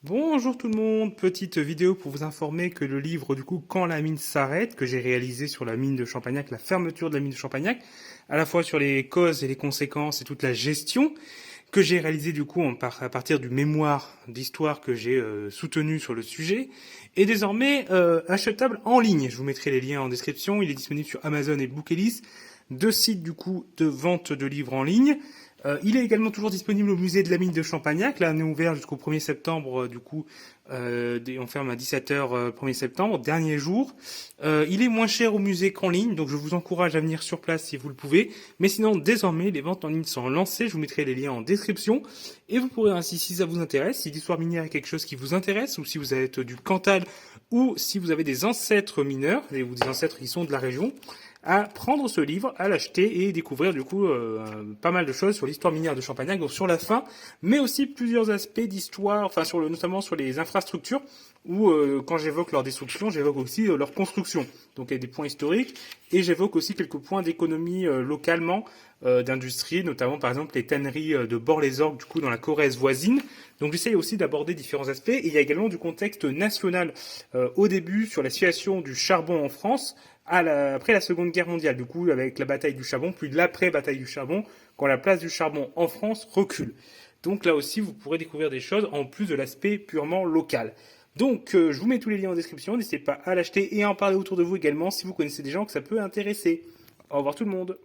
Bonjour tout le monde, petite vidéo pour vous informer que le livre du coup Quand la mine s'arrête, que j'ai réalisé sur la mine de Champagnac, la fermeture de la mine de Champagnac, à la fois sur les causes et les conséquences et toute la gestion, que j'ai réalisé du coup à partir du mémoire d'histoire que j'ai soutenu sur le sujet, est désormais achetable en ligne. Je vous mettrai les liens en description, il est disponible sur Amazon et Bookelis, deux sites du coup de vente de livres en ligne. Il est également toujours disponible au musée de la mine de Champagnac. Là, on est ouvert jusqu'au 1er septembre, on ferme à 17h 1er septembre, dernier jour. Il est moins cher au musée qu'en ligne, donc je vous encourage à venir sur place si vous le pouvez. Mais sinon, désormais, les ventes en ligne sont lancées. Je vous mettrai les liens en description. Et vous pourrez ainsi, si ça vous intéresse, si l'histoire minière est quelque chose qui vous intéresse, ou si vous êtes du Cantal, ou si vous avez des ancêtres mineurs, ou des ancêtres qui sont de la région, à prendre ce livre, à l'acheter et découvrir du coup pas mal de choses sur l'histoire minière de Champagnac, donc sur la fin, mais aussi plusieurs aspects d'histoire, enfin notamment sur les infrastructures, où quand j'évoque leur destruction, j'évoque aussi leur construction. Donc il y a des points historiques, et j'évoque aussi quelques points d'économie localement, d'industrie, notamment par exemple les tanneries de Bord-les-Orgues, du coup dans la Corrèze voisine. Donc j'essaye aussi d'aborder différents aspects, et il y a également du contexte national au début sur la situation du charbon en France, après la Seconde Guerre mondiale, du coup, avec la bataille du charbon, puis l'après-bataille du charbon, quand la place du charbon en France recule. Donc là aussi, vous pourrez découvrir des choses en plus de l'aspect purement local. Donc, je vous mets tous les liens en description, n'hésitez pas à l'acheter et à en parler autour de vous également si vous connaissez des gens que ça peut intéresser. Au revoir tout le monde.